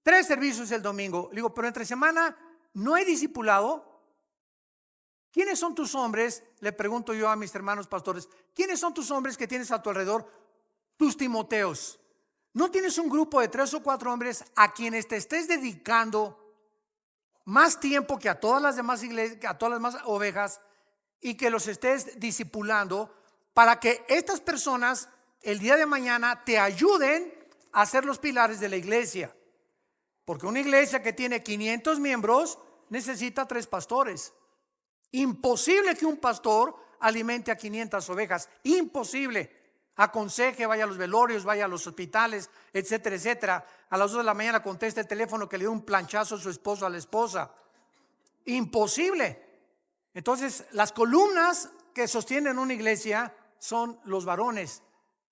3 servicios el domingo. Le digo: pero entre semana no hay discipulado. ¿Quiénes son tus hombres? Le pregunto yo a mis hermanos pastores: ¿quiénes son tus hombres que tienes a tu alrededor? Tus Timoteos. ¿No tienes un grupo de 3 o 4 hombres a quienes te estés dedicando más tiempo que a todas las demás iglesias, que a todas las demás ovejas, y que los estés discipulando para que estas personas el día de mañana te ayuden a ser los pilares de la iglesia. Porque una iglesia que tiene 500 miembros necesita 3 pastores. Imposible que un pastor alimente a 500 ovejas. Imposible. Aconseje, vaya a los velorios, vaya a los hospitales, etcétera, etcétera. A las 2 de la mañana contesta el teléfono que le dio un planchazo a su esposo, a la esposa. Imposible. Entonces, las columnas que sostienen una iglesia son los varones.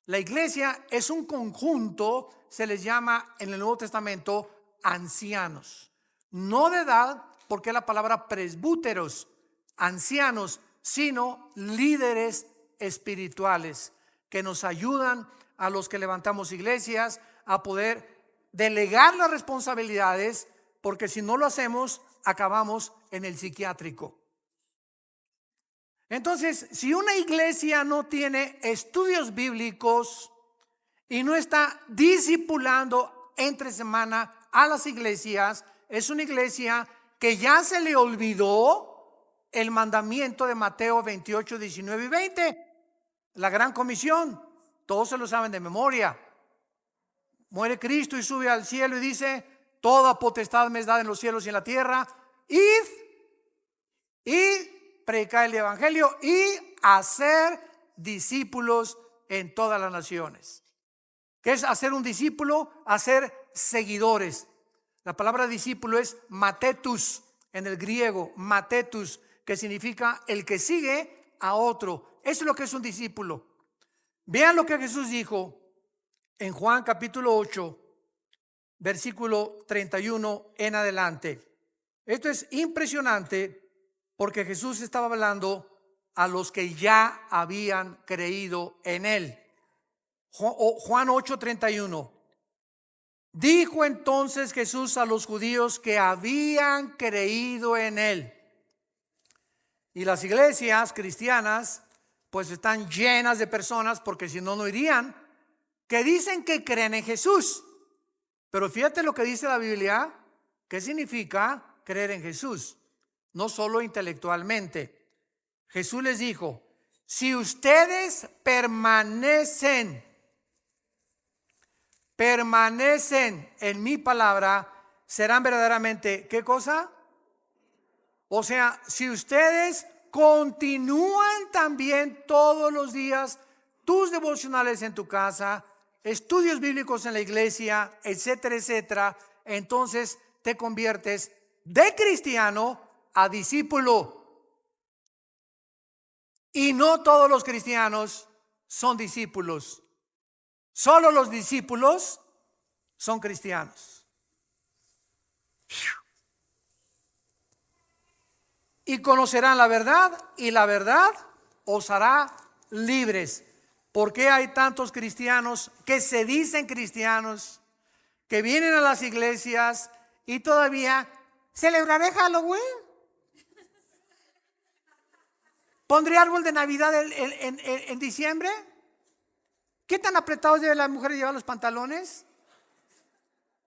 La iglesia es un conjunto, se les llama en el Nuevo Testamento ancianos. No de edad, porque la palabra presbúteros, ancianos, sino líderes espirituales que nos ayudan a los que levantamos iglesias a poder delegar las responsabilidades, porque si no lo hacemos, acabamos en el psiquiátrico. Entonces, si una iglesia no tiene estudios bíblicos y no está discipulando entre semana a las iglesias, es una iglesia que ya se le olvidó el mandamiento de Mateo 28, 19 y 20. La gran comisión, todos se lo saben de memoria. Muere Cristo y sube al cielo y dice: toda potestad me es dada en los cielos y en la tierra. Id y predicar el evangelio y hacer discípulos en todas las naciones. ¿Qué es hacer un discípulo? Hacer seguidores. La palabra discípulo es matetus en el griego, matetus, que significa el que sigue a otro. Eso es lo que es un discípulo. Vean lo que Jesús dijo en Juan capítulo 8, versículo 31 en adelante. Esto es impresionante porque Jesús estaba hablando a los que ya habían creído en él. Juan 8, 31. Dijo entonces Jesús a los judíos que habían creído en él. Y las iglesias cristianas pues están llenas de personas, porque si no, no irían, que dicen que creen en Jesús. Pero fíjate lo que dice la Biblia. ¿Qué significa creer en Jesús? No solo intelectualmente. Jesús les dijo: si ustedes permanecen en mi palabra, serán verdaderamente, ¿qué cosa? O sea, si ustedes continúan también todos los días tus devocionales en tu casa, estudios bíblicos en la iglesia, etcétera, etcétera, entonces te conviertes de cristiano a discípulo. Y no todos los cristianos son discípulos. Solo los discípulos son cristianos. Y conocerán la verdad, y la verdad os hará libres. ¿Por qué hay tantos cristianos que se dicen cristianos, que vienen a las iglesias y todavía celebraré Halloween? ¿Pondré árbol de Navidad en diciembre? ¿Qué tan apretados deben las mujeres llevar los pantalones?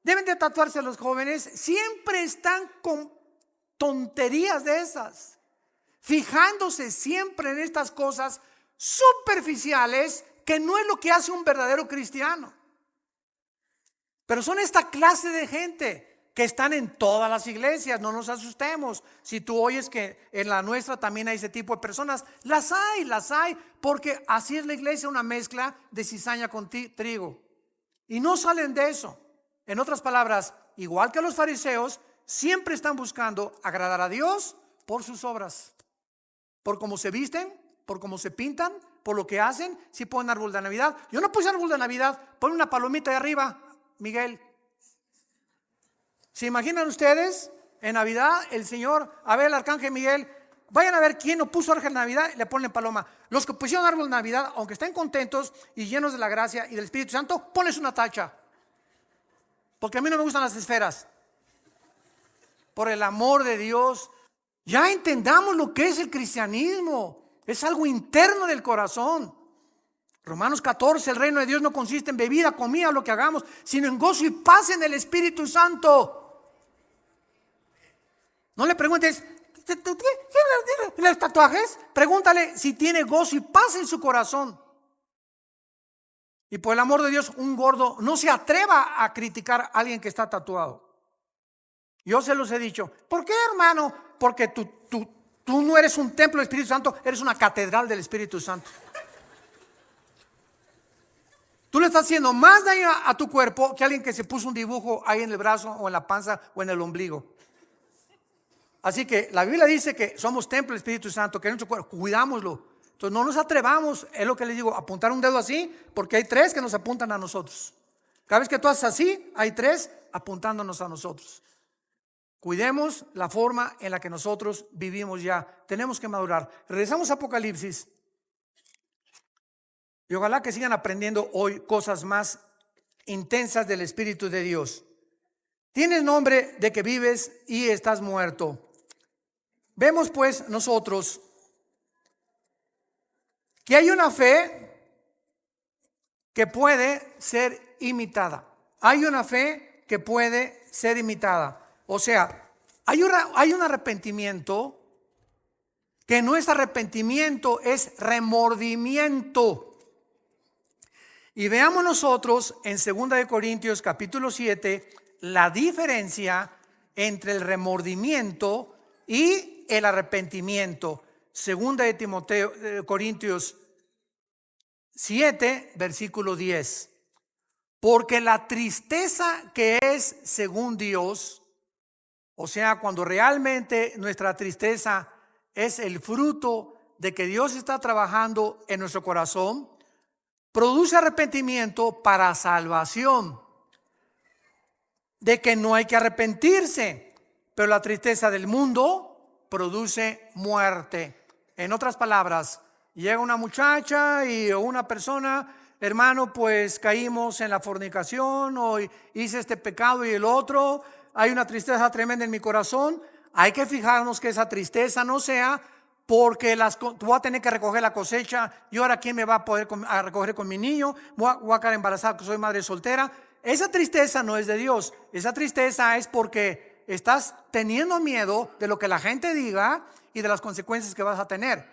¿Deben de tatuarse los jóvenes? Siempre están con tonterías de esas, fijándose siempre en estas cosas superficiales que no es lo que hace un verdadero cristiano. Pero son esta clase de gente que están en todas las iglesias. No nos asustemos si tú oyes que en la nuestra también hay ese tipo de personas. Las hay, porque así es la iglesia, una mezcla de cizaña con trigo, y no salen de eso. En otras palabras, igual que los fariseos, siempre están buscando agradar a Dios por sus obras, por cómo se visten, por cómo se pintan, por lo que hacen. Si ponen árbol de Navidad, yo no puse árbol de Navidad, pon una palomita de arriba, Miguel. ¿Se imaginan ustedes en Navidad el Señor, a ver, el arcángel Miguel, vayan a ver quién no puso árbol de Navidad y le ponen paloma? Los que pusieron árbol de Navidad, aunque estén contentos y llenos de la gracia y del Espíritu Santo, ponles una tacha, porque a mí no me gustan las esferas. Por el amor de Dios, ya entendamos lo que es el cristianismo. Es algo interno del corazón. Romanos 14, el reino de Dios no consiste en bebida, comida, lo que hagamos, sino en gozo y paz en el Espíritu Santo. No le preguntes, ¿tiene los tatuajes? Pregúntale si tiene gozo y paz en su corazón. Y por el amor de Dios, un gordo no se atreva a criticar a alguien que está tatuado. Yo se los he dicho. ¿Por qué, hermano? Porque tú no eres un templo del Espíritu Santo, eres una catedral del Espíritu Santo. Tú le estás haciendo más daño a tu cuerpo que alguien que se puso un dibujo ahí en el brazo o en la panza o en el ombligo. Así que la Biblia dice que somos templo del Espíritu Santo, que es nuestro cuerpo, cuidámoslo. Entonces no nos atrevamos, es lo que les digo, apuntar un dedo así, porque hay 3 que nos apuntan a nosotros. Cada vez que tú haces así, hay 3 apuntándonos a nosotros. Cuidemos la forma en la que nosotros vivimos ya. Tenemos que madurar. Regresamos a Apocalipsis. Y ojalá que sigan aprendiendo hoy cosas más intensas del Espíritu de Dios. Tienes nombre de que vives y estás muerto. Vemos pues nosotros que hay una fe que puede ser imitada. Hay una fe que puede ser imitada. O sea, hay un arrepentimiento que no es arrepentimiento, es remordimiento. Y veamos nosotros en 2 Corintios capítulo 7 la diferencia entre el remordimiento y el arrepentimiento. 2 Corintios 7, versículo 10. Porque la tristeza que es según Dios, o sea, cuando realmente nuestra tristeza es el fruto de que Dios está trabajando en nuestro corazón, produce arrepentimiento para salvación, de que no hay que arrepentirse, pero la tristeza del mundo produce muerte. En otras palabras, llega una muchacha o una persona, hermano, pues caímos en la fornicación o hice este pecado y el otro, hay una tristeza tremenda en mi corazón. Hay que fijarnos que esa tristeza no sea porque tú vas a tener que recoger la cosecha y ahora quién me va a poder recoger con mi niño, voy a quedar embarazada que soy madre soltera. Esa tristeza no es de Dios. Esa tristeza es porque estás teniendo miedo de lo que la gente diga y de las consecuencias que vas a tener.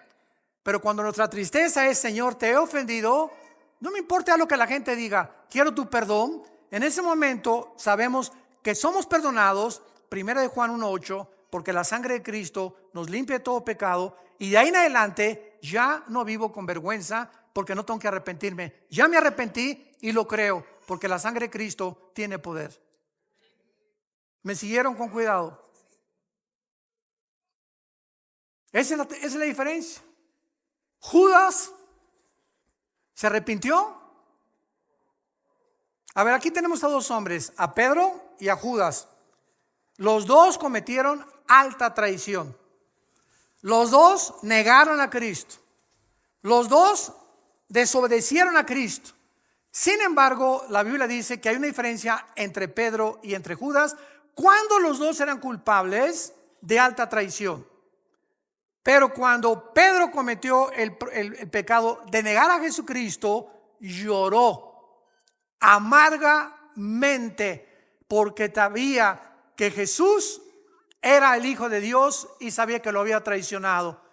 Pero cuando nuestra tristeza es, Señor, te he ofendido, no me importa lo que la gente diga, quiero tu perdón. En ese momento sabemos que somos perdonados, 1 Juan 1:8, porque la sangre de Cristo nos limpia de todo pecado, y de ahí en adelante ya no vivo con vergüenza porque no tengo que arrepentirme. Ya me arrepentí y lo creo, porque la sangre de Cristo tiene poder. ¿Me siguieron con cuidado? Esa es la diferencia. Judas se arrepintió. A ver, aquí tenemos a 2 hombres, a Pedro y a Judas. Los 2 cometieron alta traición. Los 2 negaron a Cristo. Los 2 desobedecieron a Cristo. Sin embargo, la Biblia dice que hay una diferencia entre Pedro y entre Judas cuando los 2 eran culpables de alta traición. Pero cuando Pedro cometió el pecado de negar a Jesucristo, lloró amargamente porque sabía que Jesús era el Hijo de Dios y sabía que lo había traicionado.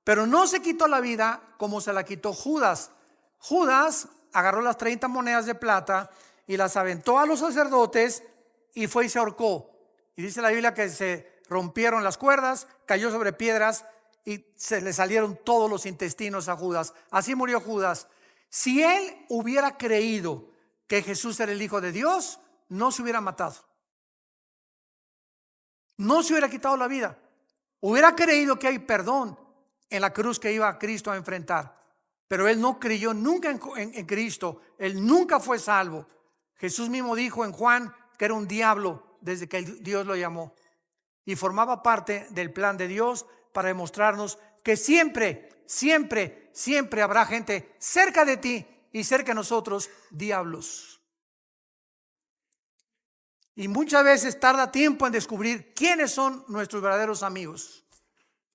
Pero no se quitó la vida como se la quitó Judas. Judas agarró las 30 monedas de plata y las aventó a los sacerdotes y fue y se ahorcó. Y dice la Biblia que se rompieron las cuerdas, cayó sobre piedras y se le salieron todos los intestinos a Judas. Así murió Judas. Si él hubiera creído que Jesús era el Hijo de Dios, no se hubiera matado. No se hubiera quitado la vida. Hubiera creído que hay perdón en la cruz que iba a Cristo a enfrentar. Pero él no creyó nunca en Cristo. Él nunca fue salvo. Jesús mismo dijo en Juan que era un diablo desde que Dios lo llamó. Y formaba parte del plan de Dios para demostrarnos que siempre, siempre, siempre habrá gente cerca de ti y cerca de nosotros, diablos. Y muchas veces tarda tiempo en descubrir quiénes son nuestros verdaderos amigos.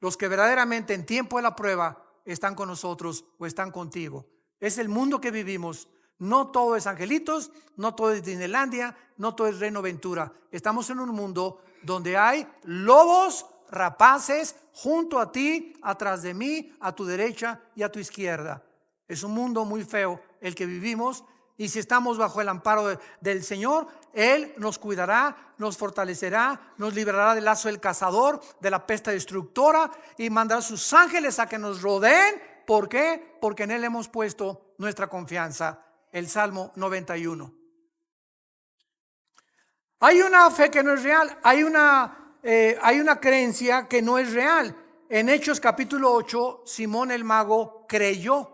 Los que verdaderamente en tiempo de la prueba están con nosotros o están contigo. Es el mundo que vivimos. No todo es angelitos, no todo es Disneylandia, no todo es Reino Ventura. Estamos en un mundo donde hay lobos rapaces junto a ti, atrás de mí, a tu derecha y a tu izquierda. Es un mundo muy feo el que vivimos, y si estamos bajo el amparo del Señor, Él nos cuidará, nos fortalecerá, nos librará del lazo del cazador, de la peste destructora, y mandará sus ángeles a que nos rodeen. ¿Por qué? Porque en Él hemos puesto nuestra confianza. El Salmo 91. Hay una fe que no es real, hay una creencia que no es real. En Hechos capítulo 8, Simón el mago creyó.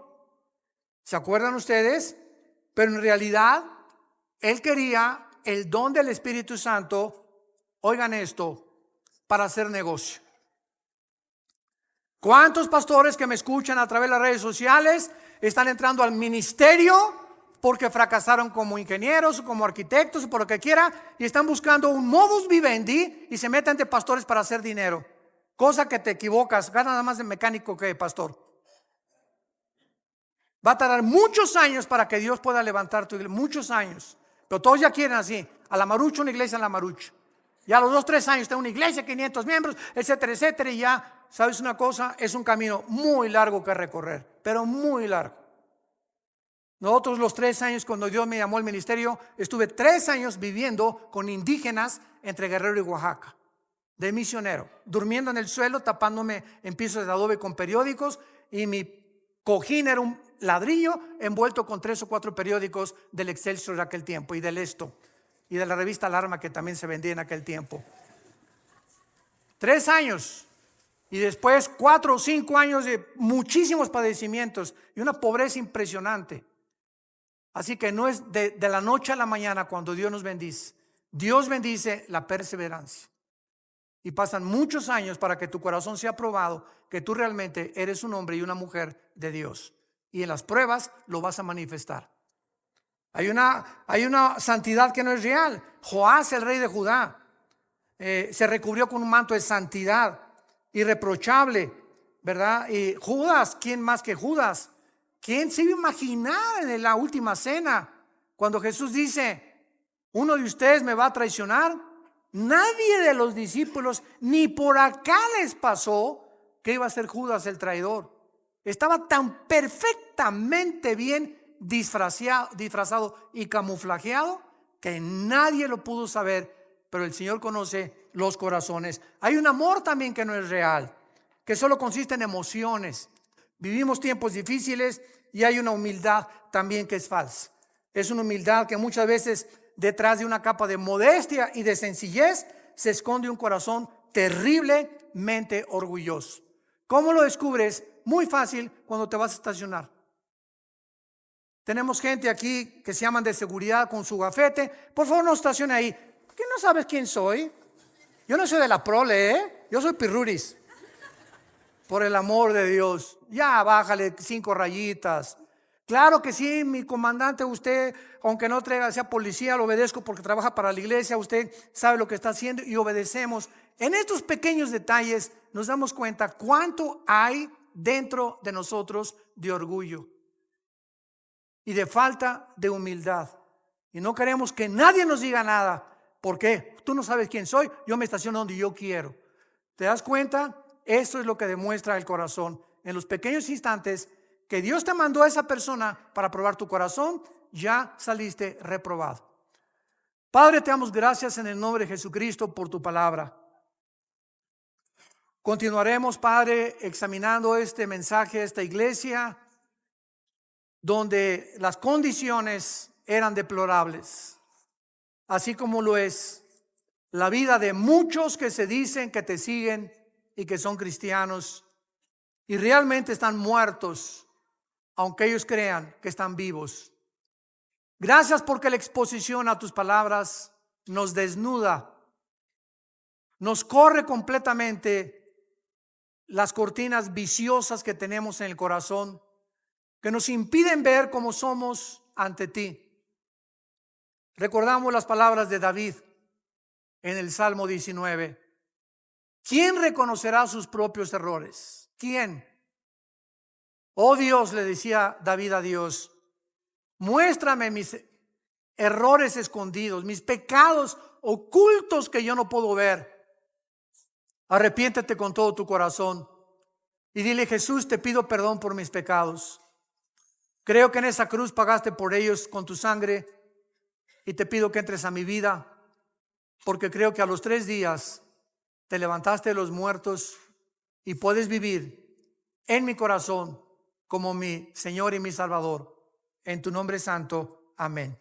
¿Se acuerdan ustedes? Pero en realidad él quería el don del Espíritu Santo, oigan esto, para hacer negocio. ¿Cuántos pastores que me escuchan a través de las redes sociales están entrando al ministerio porque fracasaron como ingenieros, como arquitectos, o por lo que quiera, y están buscando un modus vivendi y se meten de pastores para hacer dinero? Cosa que te equivocas, gana nada más de mecánico que de pastor. Va a tardar muchos años para que Dios pueda levantar tu iglesia, muchos años. Pero todos ya quieren así, a la marucha, una iglesia a la marucha. Ya a los 2, 3 años tengo una iglesia, 500 miembros, etcétera, etcétera. Y ya, ¿sabes una cosa? Es un camino muy largo que recorrer, pero muy largo. Nosotros los 3 años cuando Dios me llamó al ministerio, estuve 3 años viviendo con indígenas entre Guerrero y Oaxaca, de misionero, durmiendo en el suelo, tapándome en pisos de adobe con periódicos, y mi cojín era un ladrillo envuelto con 3 o 4 periódicos del Excelsior de aquel tiempo, y del Esto, y de la revista Alarma, que también se vendía en aquel tiempo. 3 años, y después 4 o 5 años de muchísimos padecimientos y una pobreza impresionante. Así que no es de la noche a la mañana cuando Dios nos bendice. Dios bendice la perseverancia. Y pasan muchos años para que tu corazón sea probado, que tú realmente eres un hombre y una mujer de Dios. Y en las pruebas lo vas a manifestar. Hay una santidad que no es real. Joás, el rey de Judá, se recubrió con un manto de santidad irreprochable, ¿verdad? Y Judas, ¿quién más que Judas? ¿Quién se iba a imaginar en la última cena cuando Jesús dice: uno de ustedes me va a traicionar? Nadie de los discípulos ni por acá les pasó que iba a ser Judas el traidor. Estaba tan perfectamente bien disfrazado y camuflajeado que nadie lo pudo saber, pero el Señor conoce los corazones. Hay un amor también que no es real, que solo consiste en emociones. Vivimos tiempos difíciles y hay una humildad también que es falsa. Es una humildad que muchas veces detrás de una capa de modestia y de sencillez se esconde un corazón terriblemente orgulloso. ¿Cómo lo descubres? Muy fácil, cuando te vas a estacionar. Tenemos gente aquí que se llaman de seguridad con su gafete. Por favor, no estacione ahí. ¿Qué no sabes quién soy? Yo no soy de la prole, yo soy pirruris. Por el amor de Dios, ya bájale 5 rayitas. Claro que sí, mi comandante, usted, aunque no sea policía, lo obedezco porque trabaja para la iglesia. Usted sabe lo que está haciendo y obedecemos. En estos pequeños detalles nos damos cuenta cuánto hay dentro de nosotros de orgullo y de falta de humildad. Y no queremos que nadie nos diga nada. ¿Por qué? Tú no sabes quién soy, yo me estaciono donde yo quiero. ¿Te das cuenta? Esto es lo que demuestra el corazón. En los pequeños instantes que Dios te mandó a esa persona para probar tu corazón, ya saliste reprobado. Padre, te damos gracias en el nombre de Jesucristo por tu palabra. Continuaremos, Padre, examinando este mensaje, esta iglesia, donde las condiciones eran deplorables, así como lo es la vida de muchos que se dicen que te siguen y que son cristianos y realmente están muertos, aunque ellos crean que están vivos. Gracias porque la exposición a tus palabras nos desnuda, nos corre completamente las cortinas viciosas que tenemos en el corazón, que nos impiden ver cómo somos ante ti. Recordamos las palabras de David en el Salmo 19. ¿Quién reconocerá sus propios errores? ¿Quién? Oh Dios, le decía David a Dios, muéstrame mis errores escondidos, mis pecados ocultos que yo no puedo ver. Arrepiéntete con todo tu corazón y dile: Jesús, te pido perdón por mis pecados. Creo que en esa cruz pagaste por ellos con tu sangre y te pido que entres a mi vida, porque creo que a los 3 días te levantaste de los muertos y puedes vivir en mi corazón como mi Señor y mi Salvador. En tu nombre santo, amén.